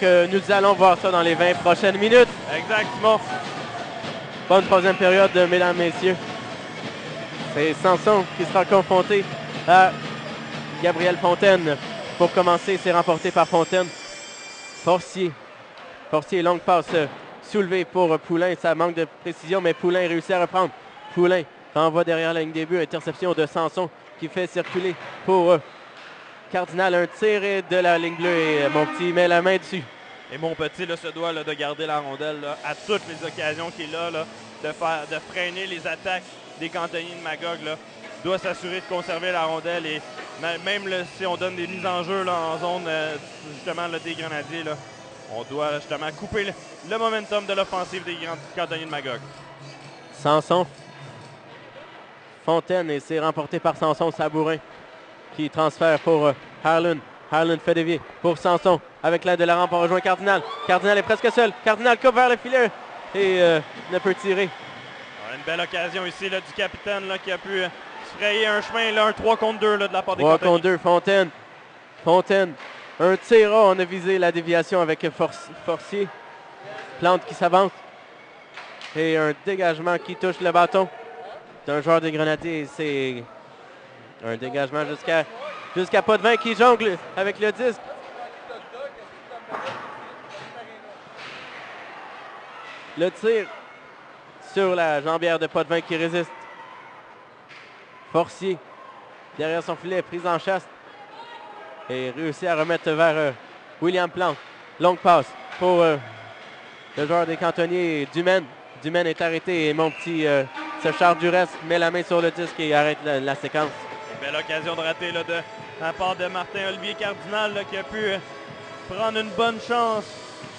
Nous allons voir ça dans les 20 prochaines minutes. Exact, Simon. Bonne troisième période, mesdames, messieurs. C'est Samson qui sera confronté à Gabriel Fontaine. Pour commencer, c'est remporté par Fontaine. Forcier, longue passe soulevée pour Poulain. Ça manque de précision, mais Poulain réussit à reprendre. Poulain renvoie derrière la ligne des buts. Interception de Samson qui fait circuler pour Cardinal. Un tir de la ligne bleue et mon petit met la main dessus. Et mon petit là, se doit de garder la rondelle là, à toutes les occasions qu'il a, là, de freiner les attaques des cantonniers de Magog. Là. Doit s'assurer de conserver la rondelle et même là, si on donne des mises en jeu là, en zone justement là, des Grenadiers, là, on doit justement couper le momentum de l'offensive des cantonniers de Magog. Samson. Fontaine et c'est remporté par Samson Sabourin qui transfère pour Harlan. Harlan fait dévier pour Samson. Avec l'aide de la rampe, on rejoint Cardinal. Cardinal est presque seul. Cardinal coupe vers le filet et ne peut tirer. Une belle occasion ici là, du capitaine là, qui a pu se frayer un chemin, là, un 3 contre 2 là, de la part des 3 contre 2, Fontaine. Fontaine. Un tir, on a visé la déviation avec Forcier. Plante qui s'avance. Et un dégagement qui touche le bâton d'un joueur des Grenadiers. C'est un dégagement jusqu'à Potvin qui jongle avec le disque. Le tir sur la jambière de Potvin qui résiste. Forcier derrière son filet, prise en chasse. Et réussit à remettre vers William Plante. Longue passe pour le joueur des cantonniers, Dumaine. Dumaine est arrêté et mon petit se charge du reste, met la main sur le disque et arrête la séquence. Une belle occasion de rater là, de la part de Martin-Olivier Cardinal là, qui a pu prendre une bonne chance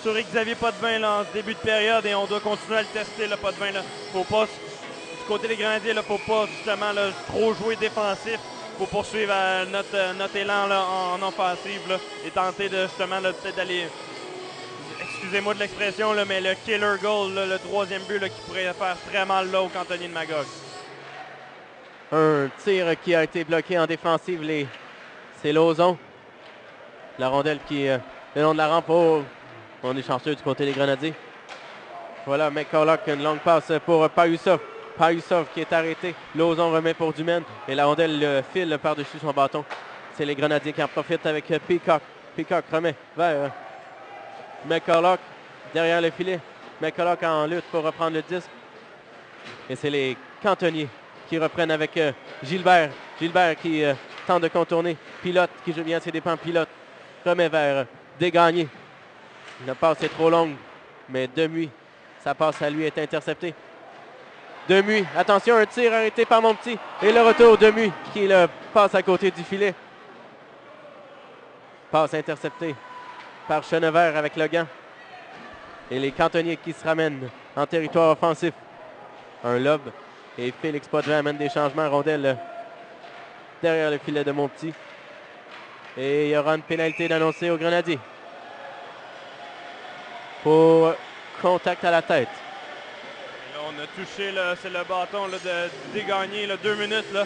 sur Xavier Potvin là, en début de période et on doit continuer à le tester, le Potvin. Là. Faut pas, du côté des Grenadiers, il ne faut pas justement là, trop jouer défensif. Il faut poursuivre notre élan là, en offensive là, et tenter de justement peut-être d'aller, excusez-moi de l'expression, là, mais le killer goal, là, le troisième but là, qui pourrait faire très mal là, au cantonnier de Magog. Un tir qui a été bloqué en défensive, c'est Lauzon. La rondelle qui est le long de la rampe. Oh, on est chanceux du côté des Grenadiers. Voilà, McCulloch, une longue passe pour Payusov. Payusov qui est arrêté. Lauzon remet pour Dumaine. Et la rondelle file par-dessus son bâton. C'est les Grenadiers qui en profitent avec Peacock. Peacock remet vers McCulloch derrière le filet. McCulloch en lutte pour reprendre le disque. Et c'est les cantonniers qui reprennent avec Gilbert. Gilbert qui tente de contourner. Pilote qui joue bien à ses dépens. Pilote remet vers Desgagnés. La passe est trop longue, mais Demuy, sa passe à lui est interceptée. Demuy, attention, un tir arrêté par mon petit. Et le retour, Demuy qui le passe à côté du filet. Passe interceptée par Chenevert avec le gant. Et les cantonniers qui se ramènent en territoire offensif. Un lob. Et Félix Potvin amène des changements. Rondelle derrière le filet de Montpetit. Et il y aura une pénalité d'annoncer aux Grenadiers. Pour contact à la tête. Et là, on a touché, c'est le bâton là, de Desgagnés, 2 minutes. Là.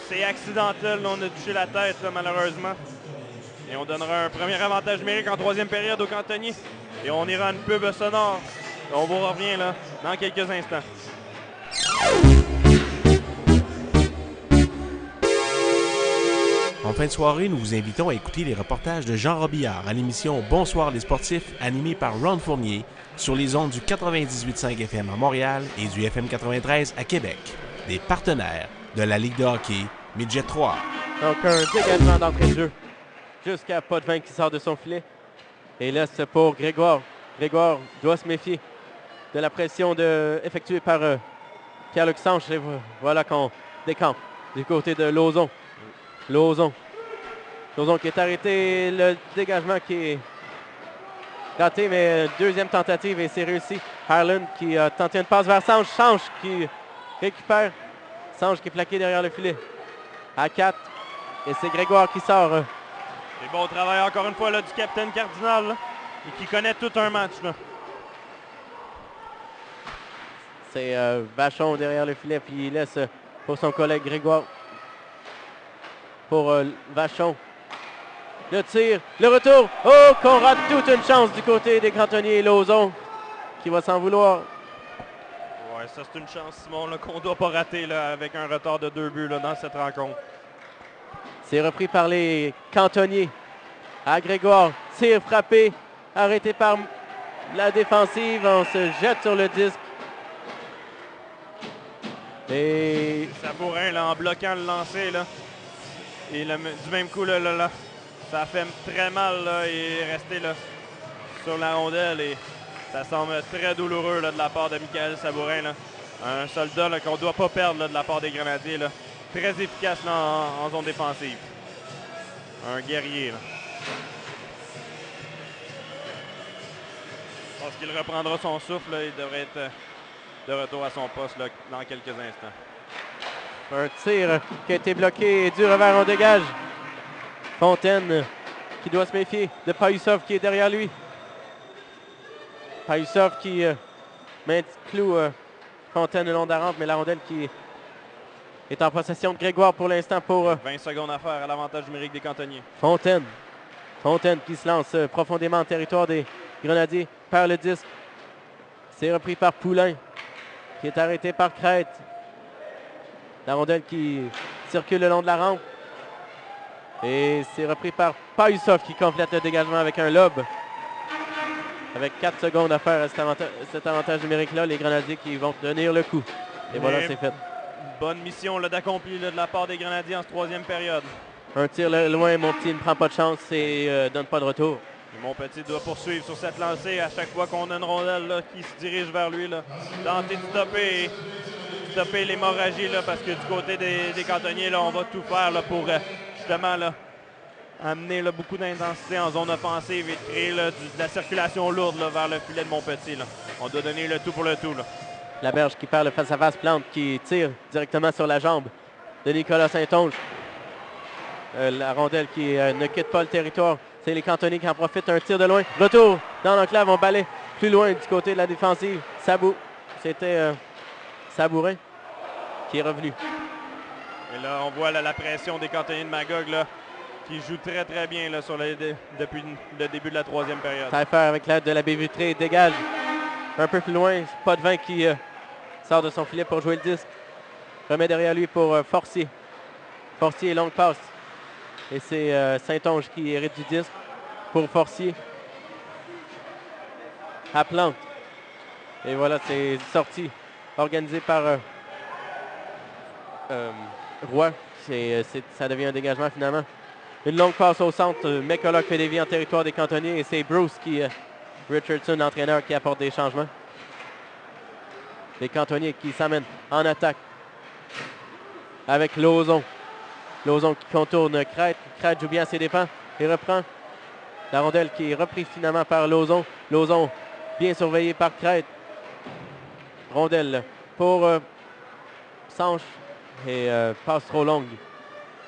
C'est accidentel, là, on a touché la tête là, malheureusement. Et on donnera un premier avantage numérique en troisième période aux cantonniers. Et on ira à une pub sonore. On vous revient là, dans quelques instants. En fin de soirée, nous vous invitons à écouter les reportages de Jean Robillard à l'émission Bonsoir les sportifs, animée par Ron Fournier, sur les ondes du 98.5 FM à Montréal et du FM 93 à Québec. Des partenaires de la Ligue de hockey Midget 3. Donc un dégagement d'entrée de jeu jusqu'à Potvin qui sort de son filet. Et laisse pour Grégoire. Grégoire doit se méfier de la pression effectuée par Pierre-Luc Sanche. Et voilà qu'on décampe du côté de Lauzon. Lauzon qui est arrêté. Le dégagement qui est raté, mais deuxième tentative et c'est réussi. Harlan qui a tenté une passe vers Sanche. Sanche qui récupère. Sanche qui est plaqué derrière le filet. À 4. Et c'est Grégoire qui sort. Et bon travail encore une fois là, du capitaine Cardinal là, et qui connaît tout un match. Là. C'est Vachon derrière le filet, puis il laisse pour son collègue Grégoire. Pour Vachon. Le tir, le retour. Oh, qu'on rate toute une chance du côté des cantonniers. Lauzon qui va s'en vouloir. Ouais, ça c'est une chance, Simon, là, qu'on ne doit pas rater là, avec un retard de 2 buts là, dans cette rencontre. C'est repris par les cantonniers. À Grégoire, tir frappé, arrêté par la défensive. On se jette sur le disque. Et Sabourin, là, en bloquant le lancer, là. Et du même coup, là, ça fait très mal, là, et est resté là, sur la rondelle. Et ça semble très douloureux là, de la part de Michael Sabourin. Là. Un soldat là, qu'on ne doit pas perdre là, de la part des Grenadiers. Là. Très efficace là, en zone défensive. Un guerrier. Là. Je pense qu'il reprendra son souffle. Là, il devrait être de retour à son poste là, dans quelques instants. Un tir qui a été bloqué et du revers, on dégage. Fontaine qui doit se méfier de Payusov qui est derrière lui. Payusov qui cloue Fontaine le long de la rampe, mais la rondelle qui est en possession de Grégoire pour l'instant pour 20 secondes à faire à l'avantage numérique des cantonniers. Fontaine. Fontaine qui se lance profondément en territoire des Grenadiers, perd le disque. C'est repris par Poulain qui est arrêté par Crête. La rondelle qui circule le long de la rampe. Et c'est repris par Payusov qui complète le dégagement avec un lob. Avec 4 secondes à faire à cet avantage numérique-là, les Grenadiers qui vont tenir le coup. Et voilà, c'est fait. Bonne mission d'accomplir de la part des Grenadiers en cette troisième période. Un tir loin, mon petit ne prend pas de chance et donne pas de retour. Et mon petit doit poursuivre sur cette lancée à chaque fois qu'on a une rondelle là, qui se dirige vers lui. Là. Tenter de stopper l'hémorragie parce que du côté des cantonniers, là, on va tout faire là, pour justement là, amener là, beaucoup d'intensité en zone offensive et de créer là, de la circulation lourde là, vers le filet de Montpetit. Là. On doit donner le tout pour le tout. Là. Laberge qui perd le face-à-face, Plante qui tire directement sur la jambe de Nicolas Saint-Onge. La rondelle qui ne quitte pas le territoire. C'est les cantonniers qui en profitent. Un tir de loin. Retour dans l'enclave. On balaie plus loin du côté de la défensive. C'était Sabourin qui est revenu. Et là, on voit là, la pression des cantonniers de Magog là, qui joue très très bien là, depuis le début de la troisième période. Taillefer avec l'aide de la baie vitrée dégage un peu plus loin. Pas de vin qui sort de son filet pour jouer le disque. Remet derrière lui pour Forcier. Forcier, longue passe. Et c'est Saint-Onge qui hérite du disque pour Forcier. À Plante. Et voilà, c'est sorti organisé par Roy. Ça devient un dégagement finalement. Une longue passe au centre. McCulloch fait dévier en territoire des cantonniers. Et c'est Bruce Richardson, l'entraîneur, qui apporte des changements. Les cantonniers qui s'amènent en attaque avec Lauzon. Lauzon qui contourne Crête. Crête joue bien à ses dépens et reprend la rondelle qui est reprise finalement par Lauzon. Lauzon bien surveillé par Crête. Rondelle pour Sanche et passe trop longue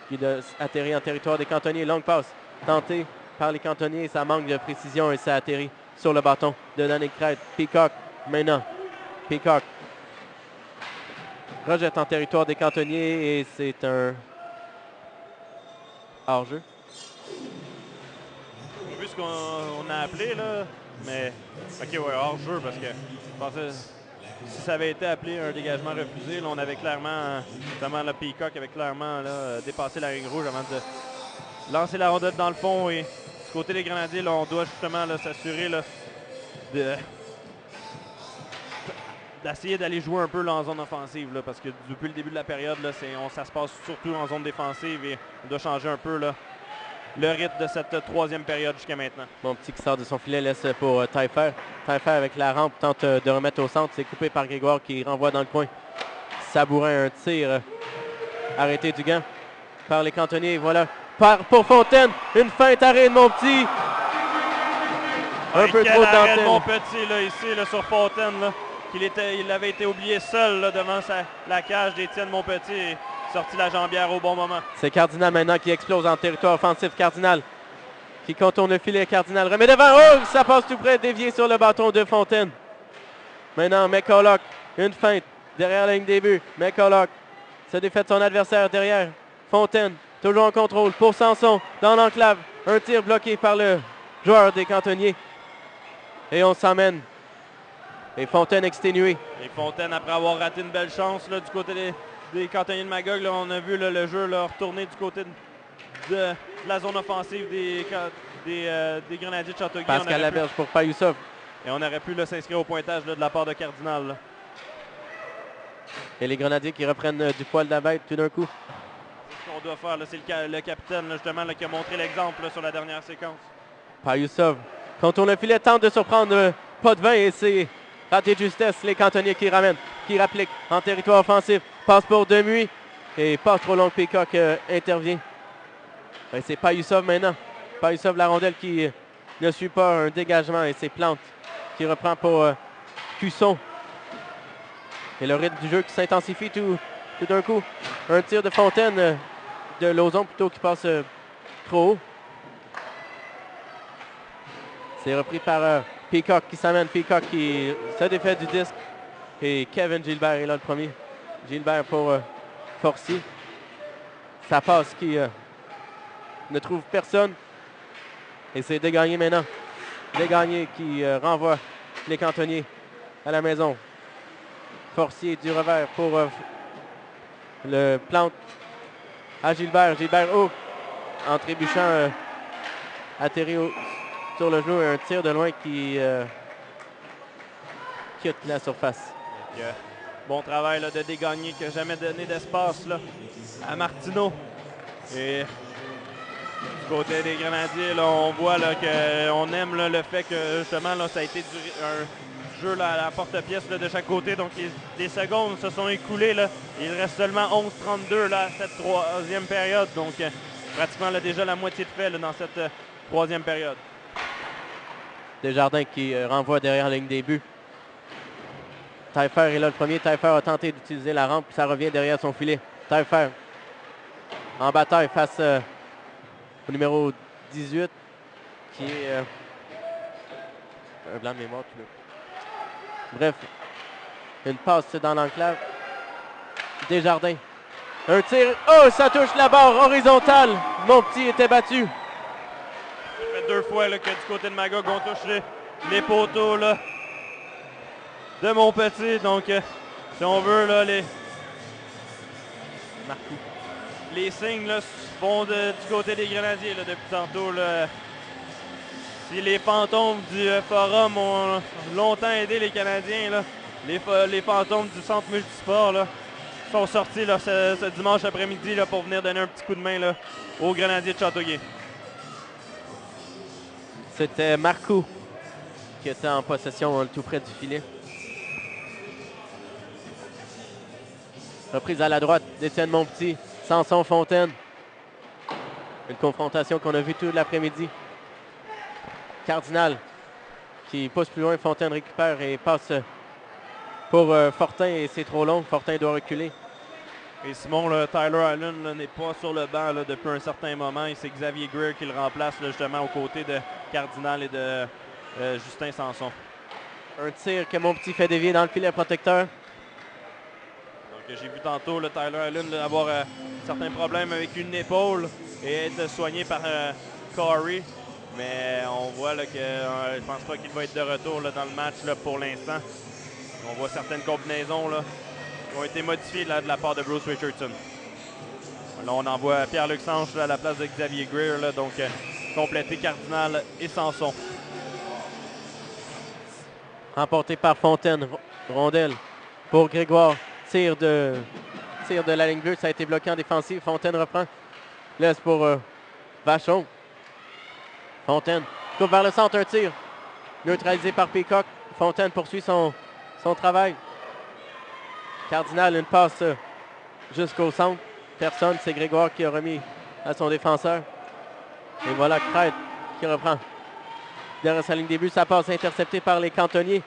qui atterrit en territoire des cantonniers. Longue passe tentée par les cantonniers. Ça manque de précision et ça atterrit sur le bâton de Danick Crête. Peacock maintenant. Peacock rejette en territoire des cantonniers et c'est un hors-jeu. On a vu ce qu'on a appelé là, mais ok ouais hors-jeu parce que je pensais si ça avait été appelé un dégagement refusé, là, on avait clairement, notamment le Peacock avait clairement là, dépassé la ligne rouge avant de lancer la rondelle dans le fond et du côté des Grenadiers, là, on doit justement s'assurer d'essayer d'aller jouer un peu là, en zone offensive là, parce que depuis le début de la période, là, ça se passe surtout en zone défensive et on doit changer un peu là, le rythme de cette troisième période jusqu'à maintenant. Mon petit qui sort de son filet laisse pour Taillefer. Taillefer avec la rampe tente de remettre au centre. C'est coupé par Grégoire qui renvoie dans le coin. Sabourin, un tir arrêté du gant par les cantonniers. Voilà, pour Fontaine, une feinte arrêt de mon petit. Un peu trop d'arrêt de d'antenne. mon petit là, ici là, sur Fontaine. Là. Il avait été oublié seul là, devant la cage d'Étienne Montpetit et sorti la jambière au bon moment. C'est Cardinal maintenant qui explose en territoire offensif. Cardinal qui contourne le filet. Cardinal remet devant. Oh, ça passe tout près, dévié sur le bâton de Fontaine. Maintenant, McCulloch, une feinte derrière la ligne des buts. McCulloch se défait de son adversaire derrière. Fontaine, toujours en contrôle pour Sanson dans l'enclave. Un tir bloqué par le joueur des Cantonniers. Et on s'emmène. Et Fontaine exténué. Et Fontaine, après avoir raté une belle chance là, du côté des Cantonniers de Magog, là, on a vu là, le jeu là, retourner du côté de la zone offensive des Grenadiers de Châteauguay. Pascal Laberge pour Payousov. Et on aurait pu s'inscrire au pointage là, de la part de Cardinal. Là. Et les Grenadiers qui reprennent du poil de la bête tout d'un coup. C'est ce qu'on doit faire. C'est le capitaine là, justement là, qui a montré l'exemple sur la dernière séquence. Payousov, contourne le filet, tente de surprendre pas de vin et c'est raté de justesse. Les Cantonniers qui ramènent, qui rappliquent en territoire offensif. Passe pour Demuy et passe trop long. Peacock intervient. Et c'est Payousov maintenant. Payousov, la rondelle qui ne suit pas un dégagement et c'est Plante qui reprend pour Cusson. Et le rythme du jeu qui s'intensifie tout d'un coup. Un tir de Fontaine de Lauzon plutôt qui passe trop haut. C'est repris par Peacock qui s'amène. Peacock qui se défait du disque. Et Kevin Gilbert est là le premier. Gilbert pour Forcy. Ça passe qui ne trouve personne. Et c'est Desgagnés maintenant. Desgagnés qui renvoie les Cantonniers à la maison. Forcier du revers pour le Plante à Gilbert. Gilbert haut en trébuchant atterri sur le genou et un tir de loin qui quitte la surface. Bon travail là, de Desgagnés qui n'a jamais donné d'espace à Martineau. Et du côté des Grenadiers, là, on voit qu'on aime là, le fait que justement là, ça a été un jeu là, à la porte-pièce de chaque côté. Donc les secondes se sont écoulées. Là. Il reste seulement 11-32 là, cette troisième période. Donc pratiquement là, déjà la moitié de fait là, dans cette troisième période. Desjardins qui renvoie derrière la ligne des buts. Taillefer est là le premier. Taillefer a tenté d'utiliser la rampe. Ça revient derrière son filet. Taillefer en bataille face au numéro 18 qui est un blanc de mémoire. Bref, une passe dans l'enclave. Desjardins. Un tir. Oh, ça touche la barre horizontale. Mon petit était battu. Ça fait 2 fois là, que du côté de Magog, on touche les poteaux là, de Montpetit. Donc, si on veut, là, les signes là, vont du côté des Grenadiers là, depuis tantôt. Là. Si les fantômes du forum ont longtemps aidé les Canadiens, là, les fantômes du centre multisport là, sont sortis là, ce dimanche après-midi là, pour venir donner un petit coup de main là, aux Grenadiers de Châteauguay. C'était Marcoux qui était en possession tout près du filet. Reprise à la droite d'Étienne Monpetit. Samson Fontaine. Une confrontation qu'on a vue tout l'après-midi. Cardinal qui pousse plus loin. Fontaine récupère et passe pour Fortin et c'est trop long. Fortin doit reculer. Et Simon, là, Tyler Allen n'est pas sur le banc là, depuis un certain moment. Et c'est Xavier Greer qui le remplace là, justement aux côtés de Cardinal et de Justin Sanson. Un tir que Monpetit fait dévier dans le filet protecteur. Donc j'ai vu tantôt là, Tyler Allen avoir certains problèmes avec une épaule et être soigné par Corey. Mais on voit là, que je pense pas qu'il va être de retour là, dans le match là, pour l'instant. On voit certaines combinaisons là, qui ont été modifiées là, de la part de Bruce Richardson. Là, on envoie Pierre-Luc Sanche là, à la place de Xavier Greer. Là, donc, complété Cardinal et Sanson. Remporté par Fontaine. Rondelle pour Grégoire. Tir de la ligne bleue. Ça a été bloqué en défensive. Fontaine reprend. Laisse pour Vachon. Fontaine coupe vers le centre. Un tir. Neutralisé par Peacock. Fontaine poursuit son travail. Cardinal, une passe jusqu'au centre. Personne, c'est Grégoire qui a remis à son défenseur. Et voilà Crête qui reprend. Derrière sa ligne des buts, ça passe intercepté par les Cantonniers.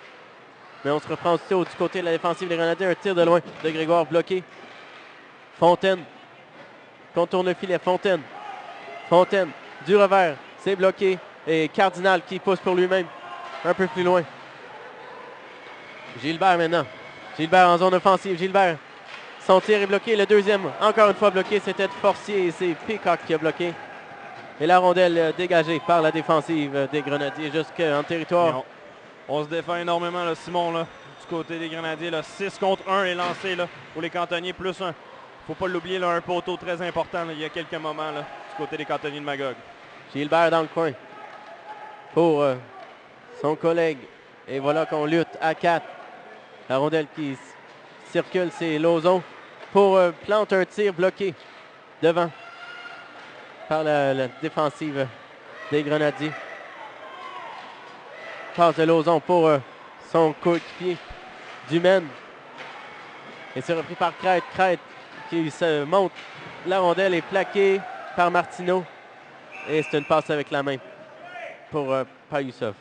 Mais on se reprend aussi du côté de la défensive des Grenadiers. Un tir de loin de Grégoire bloqué. Fontaine contourne le filet. Fontaine du revers. C'est bloqué. Et Cardinal qui pousse pour lui-même. Un peu plus loin. Gilbert maintenant. Gilbert en zone offensive. Gilbert. Son tir est bloqué. Le deuxième, encore une fois bloqué. C'était Forcier et c'est Peacock qui a bloqué. Et la rondelle dégagée par la défensive des Grenadiers jusqu'en territoire. On se défend énormément, là, Simon, là, du côté des Grenadiers. Là. 6 contre 1 est lancé là, pour les cantonniers, plus un. Faut pas l'oublier, un poteau très important là, il y a quelques moments là, du côté des cantonniers de Magog. Gilbert dans le coin pour son collègue. Et voilà qu'on lutte à 4. La rondelle qui circule, c'est Lauzon pour Plante, un tir bloqué devant par la défensive des Grenadiers. Passe de Lauzon pour son coéquipier Dumaine. Et c'est repris par Crête. Crête qui se monte. La rondelle est plaquée par Martineau. Et c'est une passe avec la main pour Payusov.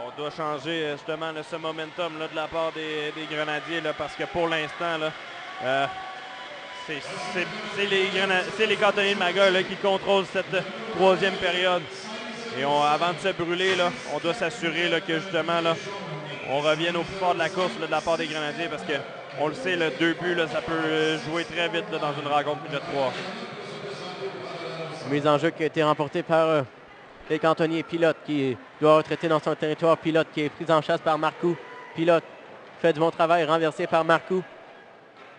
On doit changer justement ce momentum là, de la part des Grenadiers là, parce que pour l'instant, c'est les cantonniers de Magog là, qui contrôlent cette troisième période. Et avant de se brûler, là, on doit s'assurer là, que justement là, on revienne au plus fort de la course là, de la part des Grenadiers parce qu'on le sait, le 2 buts, là, ça peut jouer très vite là, dans une rencontre midget 3. Mise en jeu qui a été remportée par les cantonniers. Pilote qui doit retraiter dans son territoire. Pilote qui est pris en chasse par Marcoux. Pilote fait du bon travail, renversé par Marcoux.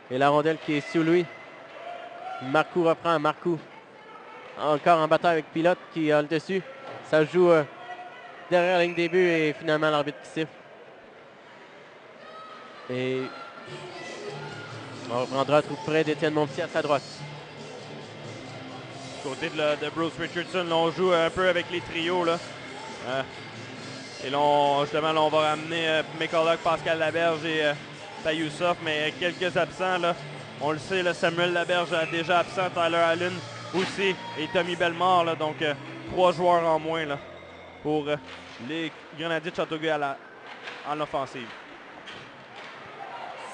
Et la rondelle qui est sous lui. Marcoux reprend. Marcoux encore en bataille avec Pilote qui a le dessus. Ça joue derrière la ligne des buts et finalement l'arbitre qui siffle. Et on reprendra tout près d'Étienne Monpetit à sa droite. Du côté de Bruce Richardson, là, on joue un peu avec les trios. Là. Et là, justement, là, on va ramener McCulloch, Pascal Laberge et Payusov, mais quelques absents. Là. On le sait, là, Samuel Laberge est déjà absent, Tyler Allen aussi, et Tommy Bellemare. Là, donc, 3 joueurs en moins là, pour les Grenadiers de Châteauguay en offensive.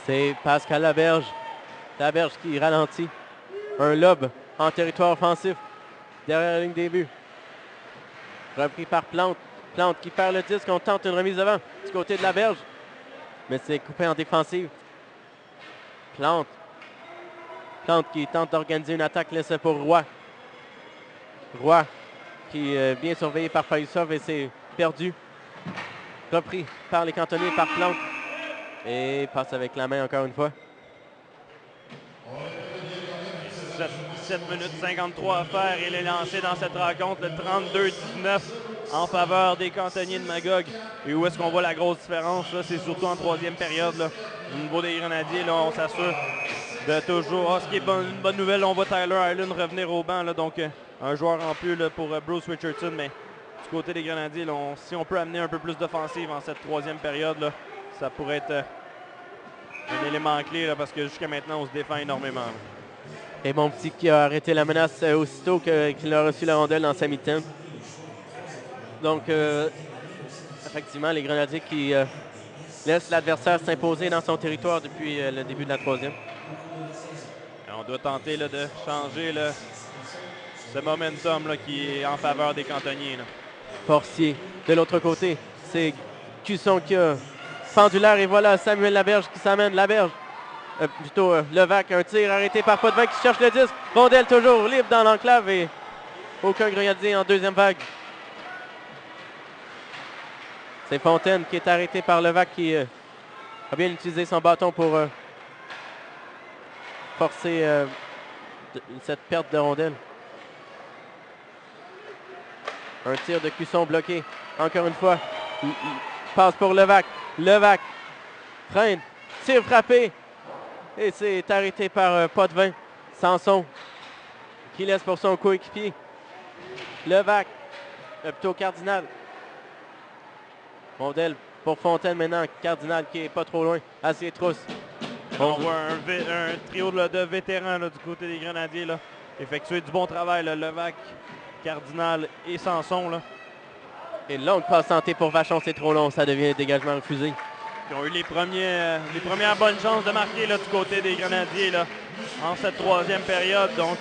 C'est Pascal Laberge. Laberge qui ralentit. Un lob en territoire offensif derrière la ligne des buts. Repris par Plante. Plante qui perd le disque. On tente une remise devant du côté de Laberge. Mais c'est coupé en défensive. Plante. Plante qui tente d'organiser une attaque laissée pour Roy. Roy qui est bien surveillé par Payusov et c'est perdu. Repris par les cantonniers par Plante. Et passe avec la main encore une fois. 7 minutes 53 à faire. Il est lancé dans cette rencontre, le 32-19 en faveur des cantonniers de Magog. Et où est-ce qu'on voit la grosse différence? C'est surtout en troisième période. Là. Au niveau des Grenadiers, là, on s'assure de toujours... ce qui est une bonne nouvelle, on voit Tyler Allen revenir au banc. Là, donc, un joueur en plus là, pour Bruce Richardson. Mais du côté des Grenadiers, là, si on peut amener un peu plus d'offensive en cette troisième période, là, ça pourrait être un élément clé là, parce que jusqu'à maintenant, on se défend énormément. Là. Et Monpetit qui a arrêté la menace aussitôt qu'il a reçu la rondelle dans sa mi-temps. Donc, effectivement, les Grenadiers qui laissent l'adversaire s'imposer dans son territoire depuis le début de la troisième. Et on doit tenter là, de changer là, ce momentum là, qui est en faveur des cantonniers. Là. Forcier. De l'autre côté, c'est Cusson qui a pendulaire et voilà Samuel Laberge qui s'amène. Laberge. Plutôt Levac, un tir arrêté par Potvin qui cherche le disque. Rondelle toujours libre dans l'enclave et aucun Grenadier en deuxième vague. C'est Fontaine qui est arrêté par Levac qui a bien utilisé son bâton pour forcer cette perte de rondelle. Un tir de Cusson bloqué. Encore une fois, passe pour Levac. Levac freine, tir frappé. Et c'est arrêté par Potvin. Sanson qui laisse pour son coéquipier. Levac, plutôt Cardinal. Rondelle pour Fontaine maintenant. Cardinal qui est pas trop loin à ses trousses. On voit un trio là, de vétérans là, du côté des Grenadiers. Là, effectuer du bon travail. Là, Levac, Cardinal et Sanson. Là. Et longue passe tentée pour Vachon. C'est trop long. Ça devient un dégagement refusé. Qui ont eu les premières bonnes chances de marquer là, du côté des Grenadiers là, en cette troisième période. Donc,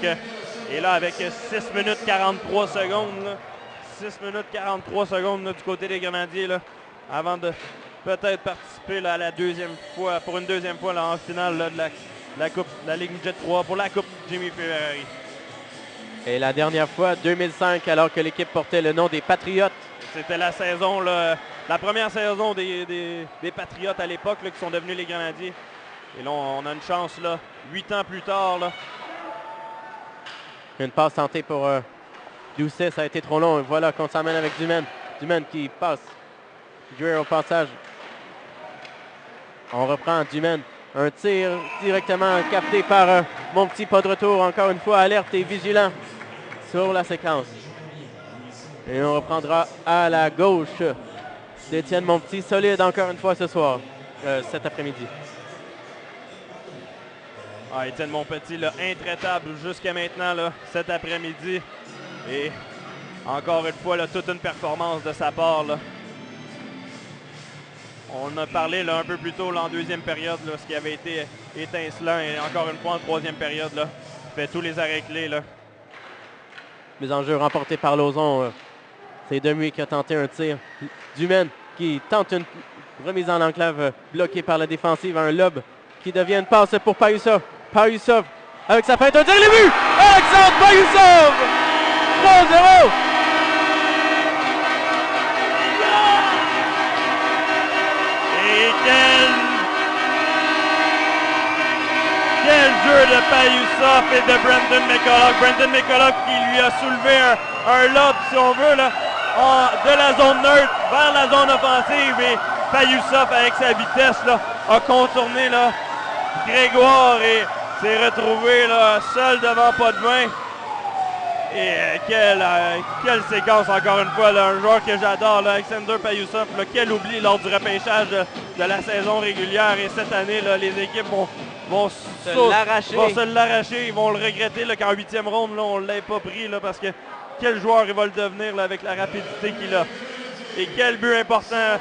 et là, avec 6 minutes 43 secondes, là, 6 minutes 43 secondes là, du côté des Grenadiers, là, avant de peut-être participer là, à la deuxième fois, pour une deuxième fois là, en finale là, de la Coupe, la Ligue Midget 3 pour la Coupe Jimmy Ferrari. Et la dernière fois, 2005, alors que l'équipe portait le nom des Patriotes. C'était la saison, là, la première saison des Patriotes à l'époque qui sont devenus les Grenadiers. Et là, on a une chance, là, 8 ans plus tard. Là. Une passe tentée pour Doucet, ça a été trop long. Et voilà qu'on s'amène avec Dumaine. Dumaine qui passe. Dreher au passage. On reprend Dumaine. Un tir directement capté par mon petit pas de retour. Encore une fois, alerte et vigilant sur la séquence. Et on reprendra à la gauche d'Étienne Monpetit. Solide encore une fois ce soir, cet après-midi. Ah, Étienne Monpetit, là, intraitable jusqu'à maintenant, là, cet après-midi. Et encore une fois, là, toute une performance de sa part. Là. On a parlé là, un peu plus tôt là, en deuxième période, là, ce qui avait été étincelant. Et encore une fois, en troisième période, là, il fait tous les arrêts clés. Là. Les enjeux remportés par Lauzon. C'est Demuy qui a tenté un tir. Dumaine qui tente une remise en enclave bloquée par la défensive. Un lob qui devient une passe pour Payusov. Payusov avec sa feinte. Un tir, les buts! Alexandre Payusov! 3-0! Et quel jeu de Payusov et de Brandon McCulloch. Brandon McCulloch qui lui a soulevé un lob, si on veut, là, de la zone neutre vers la zone offensive. Et Payusov, avec sa vitesse, là, a contourné là, Grégoire et s'est retrouvé là, seul devant Potvin. Et quelle séquence, encore une fois, là, un joueur que j'adore, là, Alexander Payusov, là, quel oubli lors du repêchage de la saison régulière. Et cette année, là, les équipes vont se l'arracher. Ils vont le regretter là, qu'en 8e ronde, là, on ne l'ait pas pris là, parce que quel joueur il va le devenir là, avec la rapidité qu'il a. Et quel but important.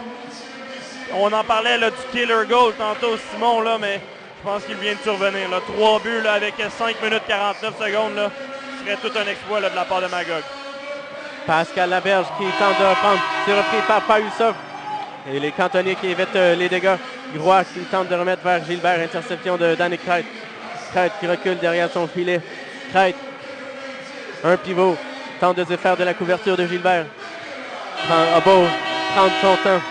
On en parlait là, du killer goal tantôt, Simon, là, mais je pense qu'il vient de survenir. Là. 3 buts là, avec 5 minutes 49 secondes. Là. Ce serait tout un exploit là, de la part de Magog. Pascal Laberge qui tente de reprendre. C'est repris par Payusov. Et les cantonniers qui évitent les dégâts. Groix qui tente de remettre vers Gilbert. Interception de Danny Kreit. Kreit qui recule derrière son filet. Kreit. Un pivot. Tente de se faire de la couverture de Gilbert. A beau prendre son temps.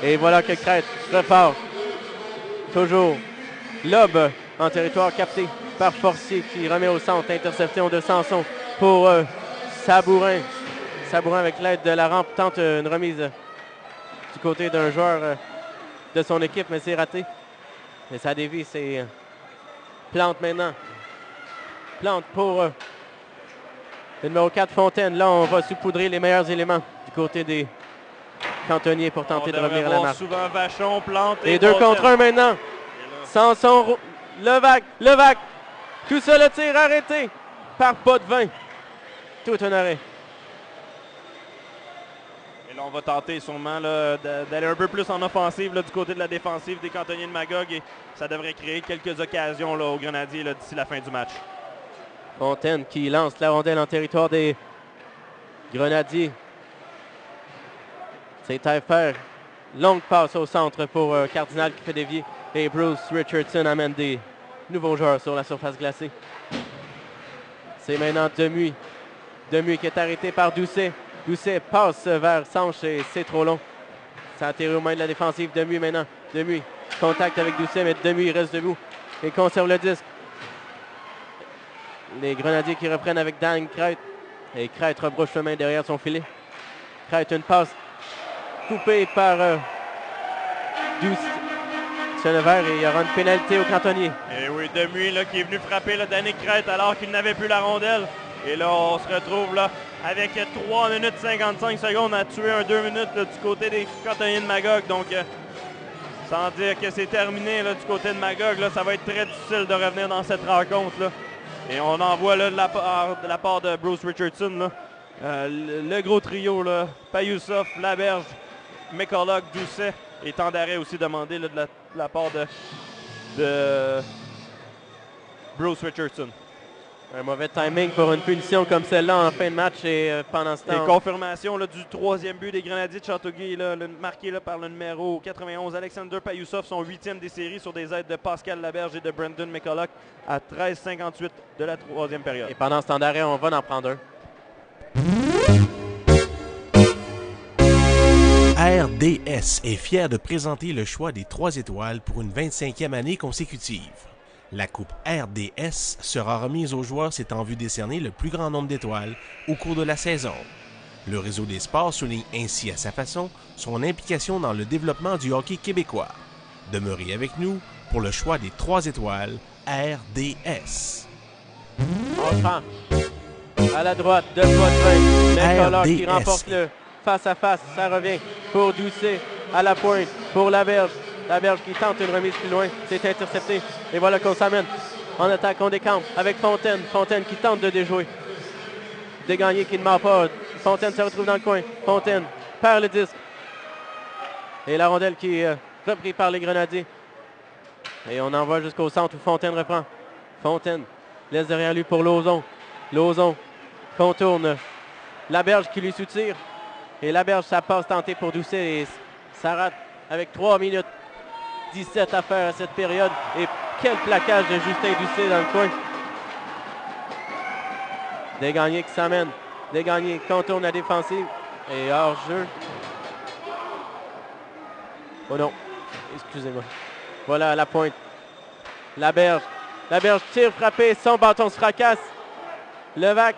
Et voilà que Kreit repart. Toujours. Lob en territoire capté par Forcier qui remet au centre. Interception de Sanson pour Sabourin. Sabourin avec l'aide de la rampe tente une remise du côté d'un joueur de son équipe, mais c'est raté. Et ça dévie, c'est Plante maintenant. Plante pour le numéro 4, Fontaine. Là, on va saupoudrer les meilleurs éléments du côté des cantonniers pour tenter de revenir à la marque. Souvent Vachon, Plante et 2 contre 1 maintenant. Sanson, Levac. Tout ça, le tir arrêté par Potvin. Tout un arrêt. Et là, on va tenter sûrement d'aller un peu plus en offensive là, du côté de la défensive des cantonniers de Magog. Et ça devrait créer quelques occasions là, aux Grenadiers d'ici la fin du match. Fontaine qui lance la rondelle en territoire des Grenadiers. C'est Taillefer. Longue passe au centre pour Cardinal qui fait dévier. Et Bruce Richardson amène des nouveaux joueurs sur la surface glacée. C'est maintenant Demuy. Demuy qui est arrêté par Doucet. Doucet passe vers Sanche et c'est trop long. Ça atterrit aux mains de la défensive. Demuy maintenant. Demuy contact avec Doucet, mais Demuy reste debout et conserve le disque. Les Grenadiers qui reprennent avec Dan Kreit. Et Kreit rebrouche le main derrière son filet. Kreit, une passe coupée par Chenevert et il y aura une pénalité au cantonnier. Et oui, Demuy là, qui est venu frapper là, Danny Kreit alors qu'il n'avait plus la rondelle. Et là, on se retrouve là avec 3 minutes 55 secondes à tuer un 2 minutes là, du côté des cantonniers de Magog. Donc, sans dire que c'est terminé là, du côté de Magog, là, ça va être très difficile de revenir dans cette rencontre. Là. Et on envoie là, de la part de Bruce Richardson là, le gros trio, là, Payusov, Laberge, McCulloch, Doucet et temps d'arrêt aussi demandé là, de la part de Bruce Richardson. Un mauvais timing pour une punition comme celle-là en fin de match et pendant ce temps. Et confirmation là, du troisième but des Grenadiers de Châteauguay, là, marqué là, par le numéro 91, Alexander Payousov, son 8e des séries sur des aides de Pascal Laberge et de Brandon McCulloch à 13:58 de la troisième période. Et pendant ce temps d'arrêt, on va en prendre un. RDS est fier de présenter le choix des 3 étoiles pour une 25e année consécutive. La Coupe RDS sera remise aux joueurs s'étant vu décerner le plus grand nombre d'étoiles au cours de la saison. Le réseau des sports souligne ainsi à sa façon son implication dans le développement du hockey québécois. Demeurez avec nous pour le choix des 3 étoiles RDS. On prend à la droite de Potvin. McCulloch qui remporte le face-à-face. Ça revient pour Doucet à la pointe pour Laberge. Laberge qui tente une remise plus loin. C'est intercepté. Et voilà qu'on s'amène en attaque. On décampe avec Fontaine. Fontaine qui tente de déjouer. Desgagnés qui ne marque pas. Fontaine se retrouve dans le coin. Fontaine perd le disque. Et la rondelle qui est reprise par les Grenadiers. Et on envoie jusqu'au centre où Fontaine reprend. Fontaine laisse derrière lui pour Lauzon. Lauzon contourne Laberge qui lui soutire. Et Laberge, ça passe tentée pour Doucet. Et ça rate avec 3 minutes 17 à faire à cette période. Et quel plaquage de Justin Doucet dans le coin. Desgagnés qui s'amène. Desgagnés contourne la défensive. Et hors-jeu. Oh non. Excusez-moi. Voilà à la pointe. Laberge. Laberge tire, frappé. Son bâton se fracasse. Levac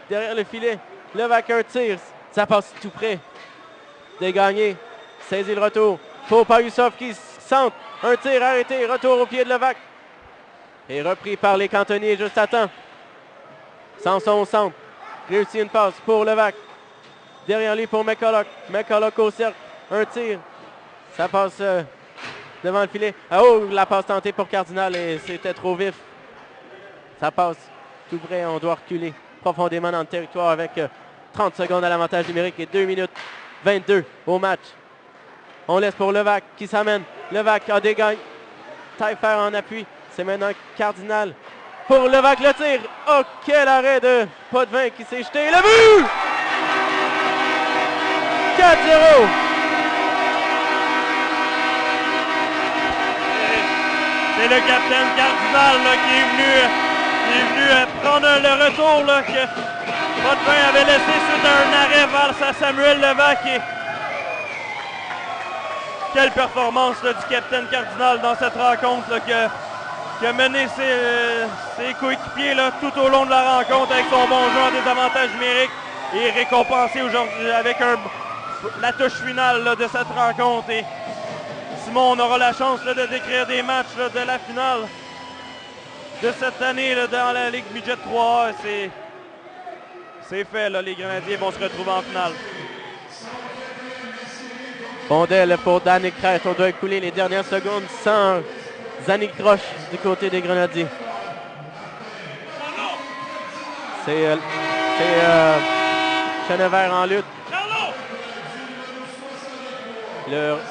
derrière le filet. Levac un tir. Ça passe tout près. Desgagnés. Saisit le retour. Pour Payousov qui centre. Un tir arrêté. Retour au pied de Levac. Et repris par les cantonniers juste à temps. Samson au centre. Réussit une passe pour Levac. Derrière lui pour McCulloch. McCulloch au cercle. Un tir. Ça passe devant le filet. Oh, la passe tentée pour Cardinal et c'était trop vif. Ça passe tout près. On doit reculer profondément dans le territoire avec 30 secondes à l'avantage numérique et 2 minutes 22 au match. On laisse pour Levac qui s'amène. Levac a des gagnes. Taillefer en appui. C'est maintenant Cardinal. Pour Levac le tir. Oh, quel arrêt de Potvin qui s'est jeté. Le but! 4-0. C'est le capitaine Cardinal là, qui est venu prendre le retour là, que Potvin avait laissé suite à un arrêt vers Samuel Levac. Quelle performance là, du capitaine Cardinal dans cette rencontre là, qui a mené ses coéquipiers là, tout au long de la rencontre avec son bon jeu en désavantage numérique et récompensé aujourd'hui avec la touche finale là, de cette rencontre. Et Simon, on aura la chance là, de décrire des matchs là, de la finale de cette année là, dans la Ligue Midget 3A. C'est fait, là, les Grenadiers vont se retrouver en finale. Bondel pour Danick Crête. On doit écouler les dernières secondes sans Zanik Roche du côté des Grenadiers. C'est Chenevert en lutte.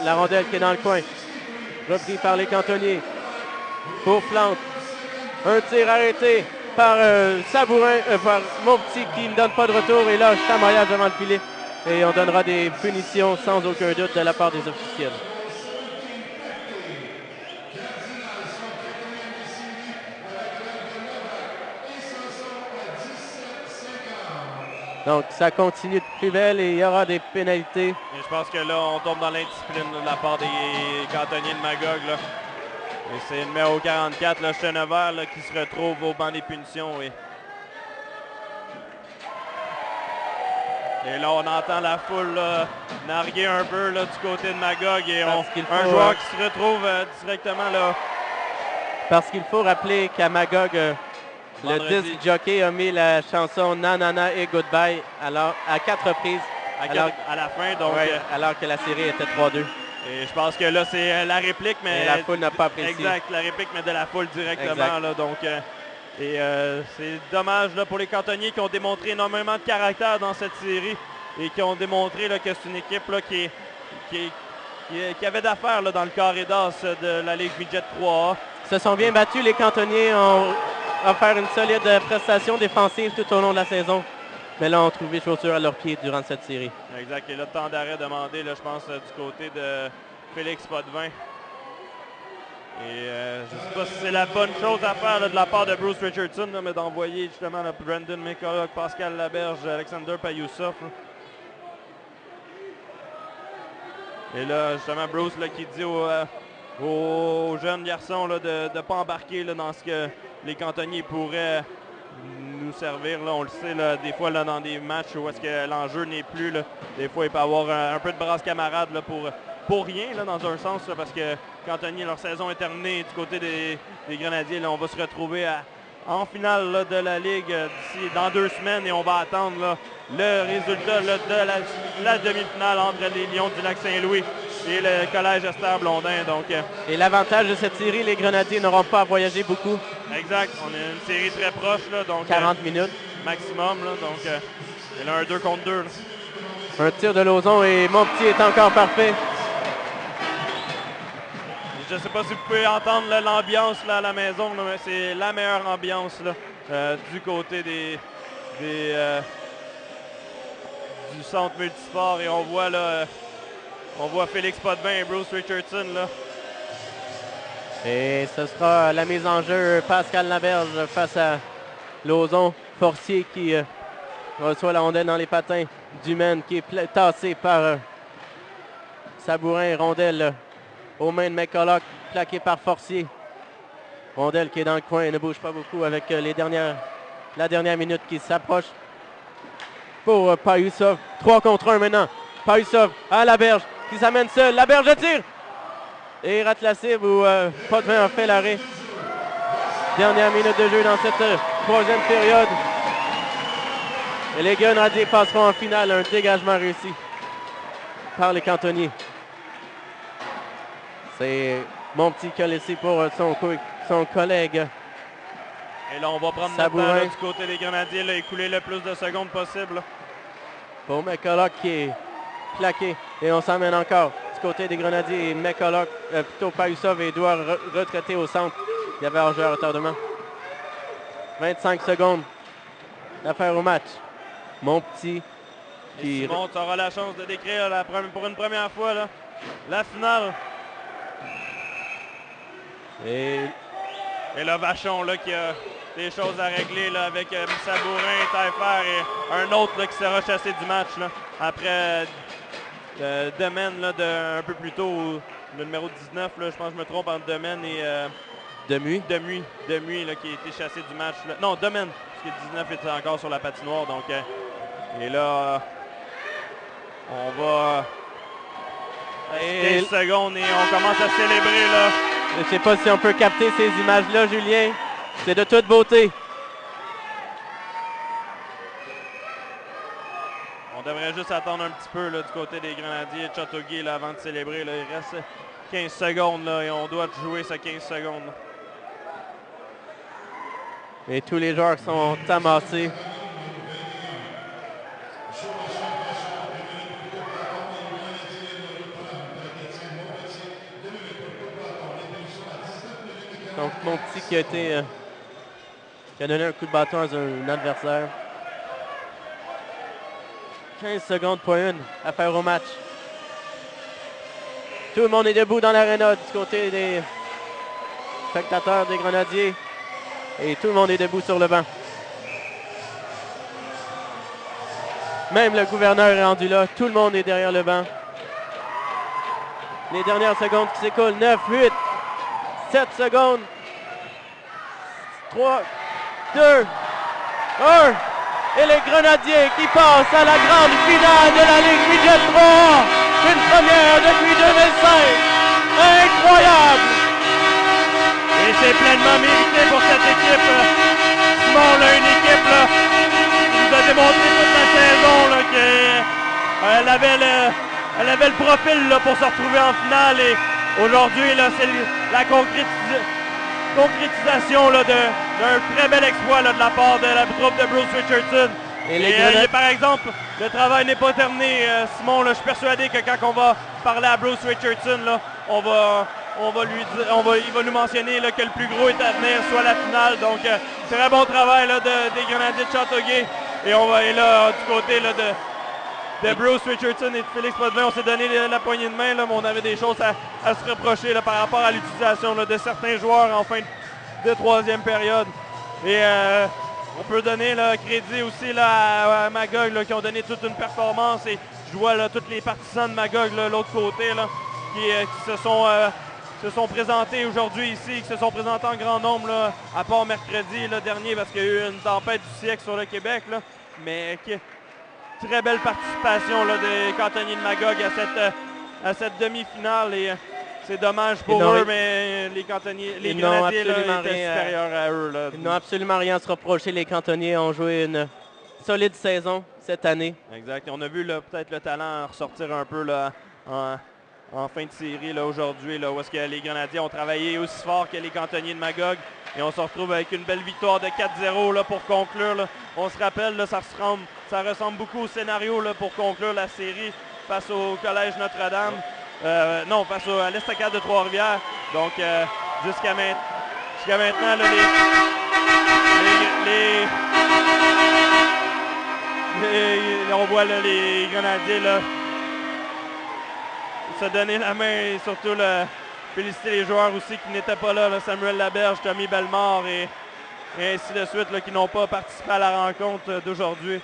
La rondelle qui est dans le coin. Repris par les cantonniers. Pour Plante. Un tir arrêté par Sabourin, par Monpetit qui ne donne pas de retour. Et là, chamaillage devant le filet. Et on donnera des punitions sans aucun doute de la part des officiels. Donc, ça continue de plus belle et il y aura des pénalités. Et je pense que là, on tombe dans l'indiscipline de la part des cantonniers de Magog. Là. Et c'est le numéro 44, là, Chenevert, là, qui se retrouve au banc des punitions. Et là, on entend la foule là, narguer un peu là, du côté de Magog. Et un joueur qui se retrouve directement là. Parce qu'il faut rappeler qu'à Magog, le disc jockey a mis la chanson Nanana et Goodbye alors, à 4 reprises. À la fin, donc. Ouais, alors que la série était 3-2. Et je pense que là, c'est la réplique, mais... Et la foule n'a pas apprécié. Exact, la réplique, mais de la foule directement. Là, donc, c'est dommage là, pour les cantonniers qui ont démontré énormément de caractère dans cette série et qui ont démontré là, que c'est une équipe là, qui avait d'affaires dans le carré d'as de la Ligue Midget 3A. Se sont bien battus, les cantonniers ont offert une solide prestation défensive tout au long de la saison. Mais là, on trouvé chaussures à leurs pieds durant cette série. Exact. Et là, le temps d'arrêt demandé, là, je pense, du côté de Félix Potvin. Et je ne sais pas si c'est la bonne chose à faire là, de la part de Bruce Richardson, là, mais d'envoyer justement là, Brandon McCulloch, Pascal Laberge, Alexander Payusov. Et là, justement, Bruce là, qui dit aux jeunes garçons là, de ne pas embarquer là, dans ce que les cantonniers pourraient nous servir. Là, on le sait, là, des fois là, dans des matchs où est-ce que l'enjeu n'est plus, là, des fois il peut y avoir un peu de brasse camarade là, pour rien, là, dans un sens, là, parce que Cantonnier, leur saison est terminée du côté des Grenadiers. Là, on va se retrouver en finale là, de la Ligue d'ici dans 2 semaines et on va attendre là, le résultat là, de la demi-finale entre les Lions du Lac-Saint-Louis et le Collège Esther Blondin. Donc, et l'avantage de cette série, les Grenadiers n'auront pas à voyager beaucoup. Exact. On a une série très proche. Là, donc, 40 minutes. Maximum. Là, donc, il y a un 2 contre 2. Là. Un tir de Lauzon et Montpetit est encore parfait. Je ne sais pas si vous pouvez entendre l'ambiance à la maison, là, mais c'est la meilleure ambiance là, du côté du centre multisport. Et on voit là, Félix Potvin et Bruce Richardson. Là. Et ce sera la mise en jeu Pascal Laberge face à Lauzon. Forcier qui reçoit la rondelle dans les patins. Dumaine qui est tassé par Sabourin. Rondelle aux mains de McCulloch, plaqué par Forcier. Rondelle qui est dans le coin, ne bouge pas beaucoup avec la dernière minute qui s'approche pour Payusov. 3 contre 1 maintenant. Payusov à Laberge qui s'amène seul. Laberge de tire et rate la cible où Potvin a fait l'arrêt. Dernière minute de jeu dans cette 3e période. Et les Grenadiers passeront en finale. Un dégagement réussi par les cantonniers. C'est Montpetit qui a laissé pour son collègue. Et là, on va prendre notre temps là, du côté des Grenadiers, là, écouler le plus de secondes possible. Là. Pour McCulloch qui est plaqué. Et on s'emmène encore du côté des Grenadiers. McCulloch, plutôt Payusov et doit retraiter au centre. Il y avait hors-jeu à retardement. 25 secondes d'affaire au match. Montpetit qui... Simon, tu auras la chance de décrire pour une première fois là, la finale. Et là, Vachon là, qui a des choses à régler là, avec Sabourin, Taillefer et un autre là, qui sera chassé du match là, après Demaine là, un peu plus tôt, le numéro 19, là, je pense que je me trompe entre Demaine et Demuy là, qui a été chassé du match. Là. Non, Demaine, parce que 19 était encore sur la patinoire. Donc, et là, on va... 15 secondes et on commence à célébrer là. Je ne sais pas si on peut capter ces images-là, Julien. C'est de toute beauté. On devrait juste attendre un petit peu là, du côté des Grenadiers de Châteauguay là, avant de célébrer. Là. Il reste 15 secondes là, et on doit jouer ces 15 secondes. Là. Et tous les joueurs sont amassés. Donc, Montpetit qui a donné un coup de bâton à un adversaire. 15 secondes pour une à faire au match. Tout le monde est debout dans l'aréna du côté des spectateurs des Grenadiers. Et tout le monde est debout sur le banc. Même le gouverneur est rendu là. Tout le monde est derrière le banc. Les dernières secondes qui s'écoulent. 9, 8, 7 secondes. 3, 2, 1. Et les Grenadiers qui passent à la grande finale de la Ligue Midget 3. Une première depuis 2005. Incroyable! Et c'est pleinement mérité pour cette équipe. Simon, là, une équipe là, qui nous a démontré toute la saison là, qu'elle avait le profil là, pour se retrouver en finale. Et aujourd'hui, là, c'est la concrétisation là, d'un très bel exploit là, de la part de la troupe de Bruce Richardson. Et par exemple, le travail n'est pas terminé. Simon, là, je suis persuadé que quand on va parler à Bruce Richardson, là, on il va nous mentionner là, que le plus gros est à venir, soit la finale. Donc, très bon travail là, des Grenadiers de Châteauguay. Et on va aller là du côté là, de Bruce Richardson et de Félix Potvin. On s'est donné la poignée de main, là, mais on avait des choses à se reprocher là, par rapport à l'utilisation de certains joueurs en fin de troisième période. Et on peut donner le crédit aussi là, à Magog là, qui ont donné toute une performance. Et je vois là, tous les partisans de Magog de l'autre côté là, qui se sont présentés aujourd'hui ici, qui se sont présentés en grand nombre, là, à part mercredi là, dernier parce qu'il y a eu une tempête du siècle sur le Québec. Là, mais très belle participation là, des cantonniers de Magog à cette demi-finale. Et c'est dommage pour eux, mais les cantonniers, les Grenadiers là, étaient supérieurs à eux. Là. Ils n'ont absolument rien à se reprocher. Les cantonniers ont joué une solide saison cette année. Exact. On a vu peut-être le talent ressortir un peu là, en fin de série aujourd'hui, où est-ce que les Grenadiers ont travaillé aussi fort que les cantonniers de Magog. Et on se retrouve avec une belle victoire de 4-0 là, pour conclure. Là. On se rappelle, là, ça ressemble beaucoup au scénario là, pour conclure la série face au Collège Notre-Dame. Non, face à l'Estacade de Trois-Rivières. Donc, jusqu'à maintenant, là, on voit là, les Grenadiers là, se donner la main et surtout là, féliciter les joueurs aussi qui n'étaient pas là, Samuel Laberge, Tommy Bellemare et ainsi de suite, là, qui n'ont pas participé à la rencontre d'aujourd'hui.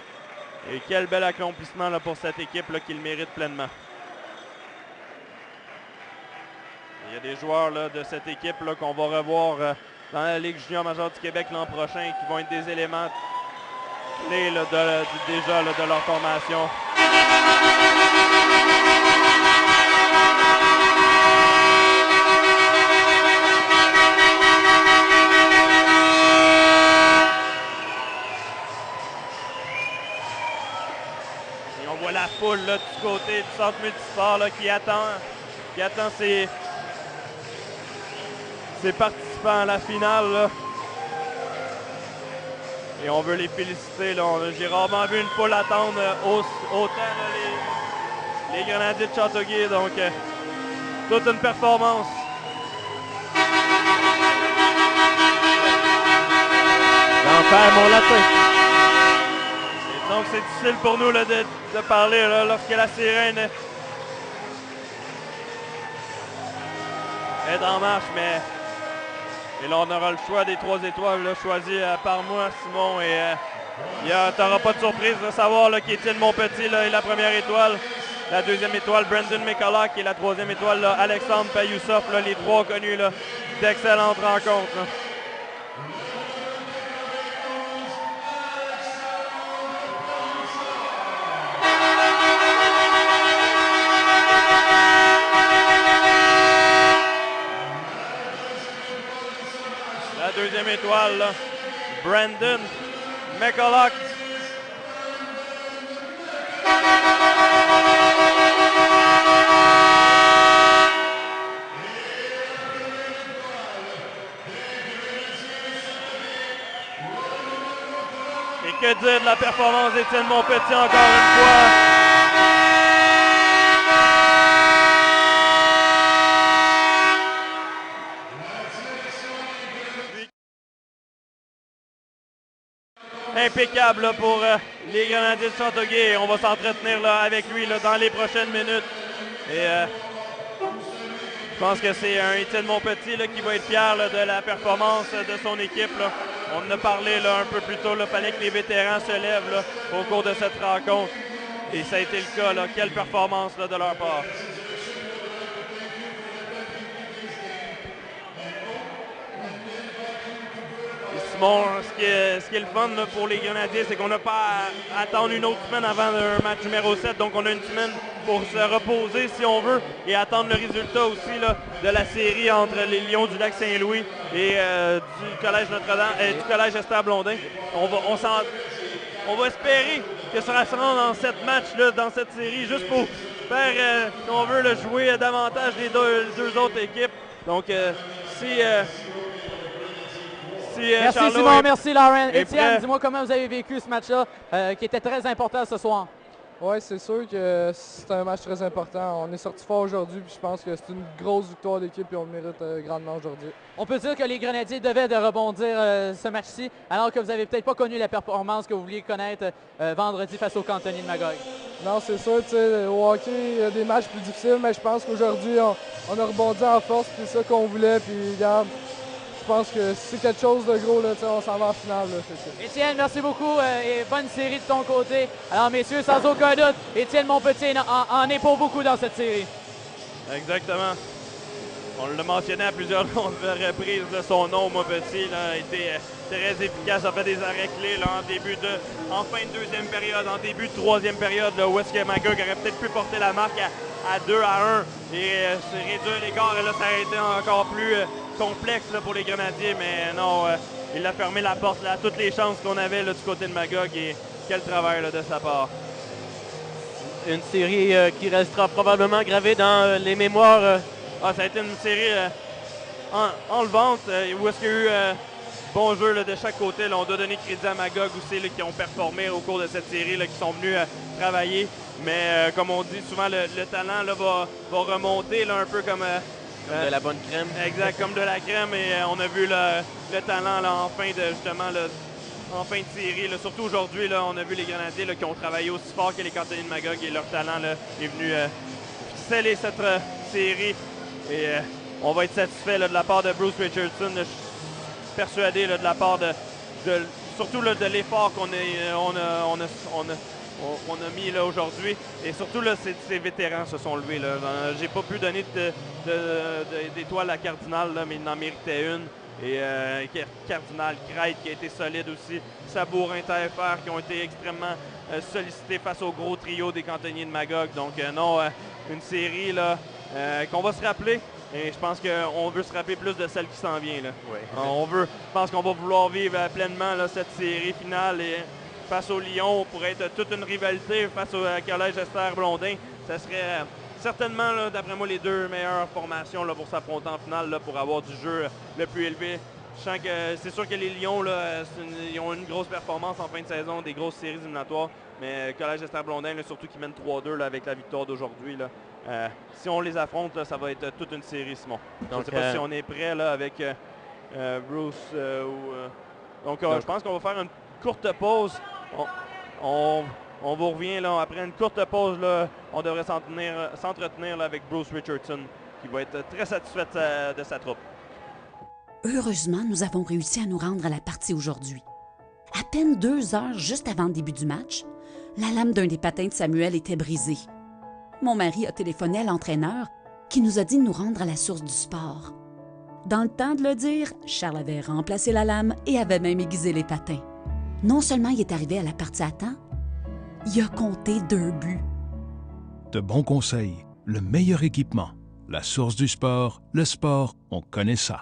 Et quel bel accomplissement là, pour cette équipe là, qui le mérite pleinement. Il y a des joueurs là, de cette équipe là, qu'on va revoir dans la Ligue junior majeure du Québec l'an prochain qui vont être des éléments clés là, déjà là, de leur formation. Et on voit la foule là, du côté du centre multisport là, qui attend ses participants à la finale. Là. Et on veut les féliciter. J'ai rarement vu une foule attendre autant là, les Grenadiers de Châteauguay. Donc, toute une performance. L'enfer, mon lapin. Et donc, c'est difficile pour nous là, de parler là, lorsque la sirène est en marche, mais et là, on aura le choix des 3 étoiles là, choisies par moi, Simon. Et tu n'auras pas de surprise de savoir là, qu'Étienne Monpetit là, est la première étoile. La deuxième étoile, Brandon McCulloch. Et la troisième étoile, là, Alexandre Payoussoff. Les trois ont connu d'excellentes rencontres. Là. Deuxième étoile, là, Brandon McCulloch. Et que dire de la performance d'Étienne Monpetit encore une fois? Impeccable là, pour les Grenadiers de Châteauguay. On va s'entretenir avec lui là, dans les prochaines minutes. Et je pense que c'est un Étienne Monpetit là, qui va être fier là, de la performance de son équipe. Là. On en a parlé là, un peu plus tôt. Il fallait que les vétérans se lèvent là, au cours de cette rencontre. Et ça a été le cas. Là. Quelle performance là, de leur part. Simon, ce qui est le fun là, pour les Grenadiers, c'est qu'on n'a pas à attendre une autre semaine avant le match numéro 7. Donc, on a une semaine pour se reposer, si on veut, et attendre le résultat aussi là, de la série entre les Lions du Lac-Saint-Louis et du Collège Notre-Dame, du Collège Esther Blondin. On va espérer que ça se rende dans 7 matchs là, dans cette série, juste pour faire, si on veut, le jouer davantage les deux autres équipes. Donc, merci Simon, merci Lauren. Étienne, dis-moi comment vous avez vécu ce match-là qui était très important ce soir. Oui, c'est sûr que c'est un match très important. On est sorti fort aujourd'hui, puis je pense que c'est une grosse victoire d'équipe et on le mérite grandement aujourd'hui. On peut dire que les Grenadiers devaient de rebondir ce match-ci, alors que vous n'avez peut-être pas connu la performance que vous vouliez connaître vendredi face au Cantonniers de Magog. Non, c'est sûr, tu sais, au hockey, il y a des matchs plus difficiles, mais je pense qu'aujourd'hui, on a rebondi en force, puis c'est ça qu'on voulait, puis regarde, je pense que si c'est quelque chose de gros, là, on s'en va en finale. Là, Étienne, merci beaucoup et bonne série de ton côté. Alors, messieurs, sans aucun doute, Étienne Montpetit en est pour beaucoup dans cette série. Exactement. On l'a mentionné à plusieurs reprises, là, son nom, Montpetit, a été très efficace, a fait des arrêts clés là, en fin de deuxième période, en début de troisième période, là, où est-ce que Magog aurait peut-être pu porter la marque à 2-1 et se réduire l'écart. Et là, ça aurait été encore plus complexe là, pour les Grenadiers, mais non, il a fermé la porte là, à toutes les chances qu'on avait là, du côté de Magog et quel travail là, de sa part. Une série qui restera probablement gravée dans les mémoires. Ça a été une série enlevante où est-ce qu'il y a eu bon jeu là, de chaque côté. Là, on doit donner crédit à Magog aussi là, qui ont performé au cours de cette série, là, qui sont venus travailler. Mais comme on dit souvent, le talent là, va remonter là, un peu comme de la bonne crème. Exact, comme de la crème. Et on a vu le talent là, en fin de justement là, en fin de série. Là. Surtout aujourd'hui, là, on a vu les Grenadiers là, qui ont travaillé aussi fort que les Cantonniers de Magog et leur talent là, est venu sceller cette série. Et on va être satisfait là, de la part de Bruce Richardson. Je suis persuadé là, de la part surtout là, de l'effort qu'on a mis là, aujourd'hui. Et surtout, là, ces vétérans se sont levés. J'ai pas pu donner d'étoile à Cardinal, là, mais il en méritait une. Et Cardinal, Crête qui a été solide aussi. Sabourin, TFR qui ont été extrêmement sollicités face au gros trio des Cantonniers de Magog. Donc non, une série là, qu'on va se rappeler. Et je pense qu'on veut se rappeler plus de celle qui s'en vient. Là. Oui. Je pense qu'on va vouloir vivre pleinement là, cette série finale. Et face au Lyon, pour être toute une rivalité face au Collège Esther Blondin. Ça serait certainement, d'après moi, les deux meilleures formations là, pour s'affronter en finale, là, pour avoir du jeu le plus élevé. Je sens que c'est sûr que les Lions, là, ils ont une grosse performance en fin de saison, des grosses séries éliminatoires. Mais Collège Esther Blondin, là, surtout qui mène 3-2 avec la victoire d'aujourd'hui. Si on les affronte, là, ça va être toute une série, Simon. Donc, je ne sais pas si on est prêt là, avec Bruce. Donc, je pense qu'on va faire une courte pause. On vous revient là, après une courte pause. Là, on devrait s'entretenir avec Bruce Richardson, qui va être très satisfait de sa troupe. Heureusement, nous avons réussi à nous rendre à la partie aujourd'hui. À peine 2 heures juste avant le début du match, la lame d'un des patins de Samuel était brisée. Mon mari a téléphoné à l'entraîneur qui nous a dit de nous rendre à la source du sport. Dans le temps de le dire, Charles avait remplacé la lame et avait même aiguisé les patins. Non seulement il est arrivé à la partie à temps, il a compté 2 buts. De bons conseils, le meilleur équipement, la source du sport, le sport, on connaît ça.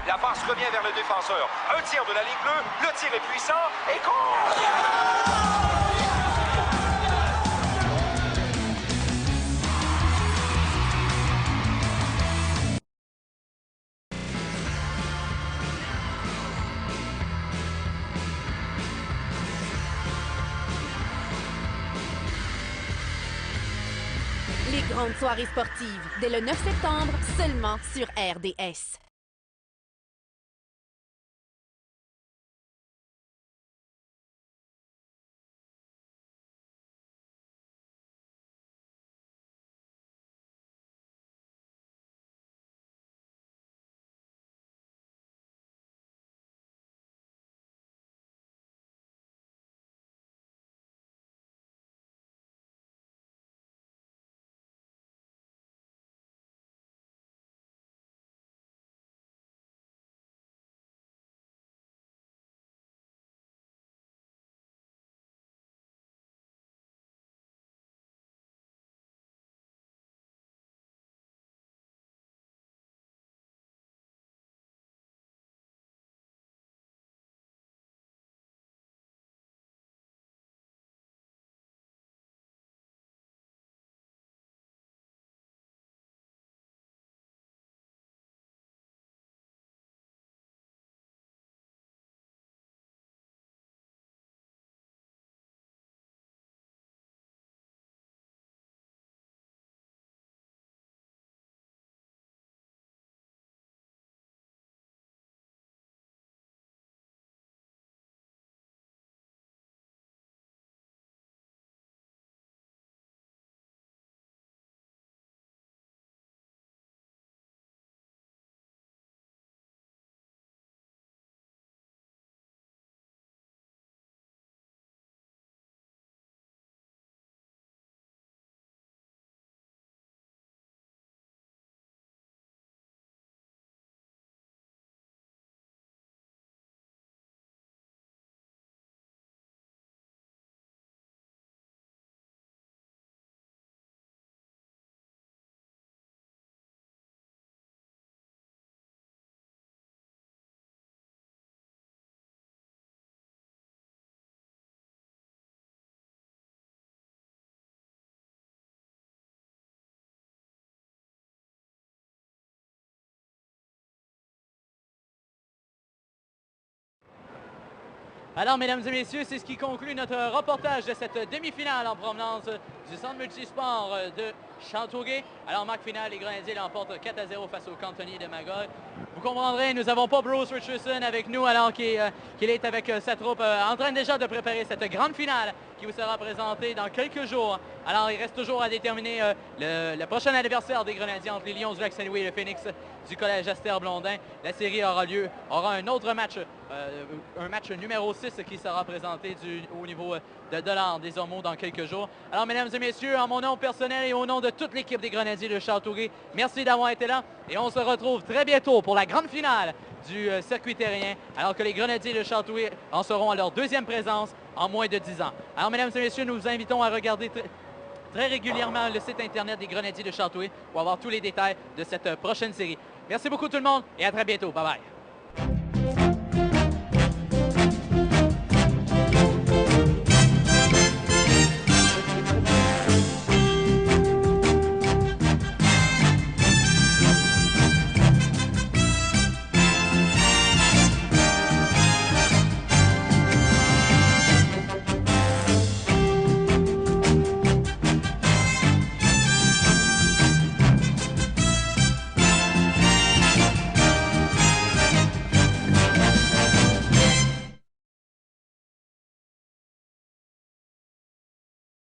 La passe revient vers le défenseur. Un tir de la ligne bleue. Le tir est puissant et court! Les grandes soirées sportives, dès le 9 septembre, seulement sur RDS. Alors, mesdames et messieurs, c'est ce qui conclut notre reportage de cette demi-finale en provenance du Centre multisport de Châteauguay. Alors, marque finale, les Grenadiers l'emportent 4-0 face aux Cantonniers de Magog. Vous comprendrez, nous n'avons pas Bruce Richardson avec nous alors qu'il est avec sa troupe en train déjà de préparer cette grande finale qui vous sera présentée dans quelques jours. Alors, il reste toujours à déterminer le prochain adversaire des Grenadiers entre les Lions du Lac-Saint-Louis et le Phoenix du Collège Astère Blondin. La série aura un autre match, un match numéro 6 qui sera présenté au niveau de dollars des Ormeaux dans quelques jours. Alors, mesdames et messieurs, en mon nom personnel et au nom de toute l'équipe des Grenadiers de Châteauguay, merci d'avoir été là et on se retrouve très bientôt pour la grande finale du circuit terrien, alors que les Grenadiers de Châteauguay en seront à leur deuxième présence en moins de 10 ans. Alors, mesdames et messieurs, nous vous invitons à regarder très régulièrement le site Internet des Grenadiers de Châteauguay pour avoir tous les détails de cette prochaine série. Merci beaucoup tout le monde et à très bientôt. Bye bye.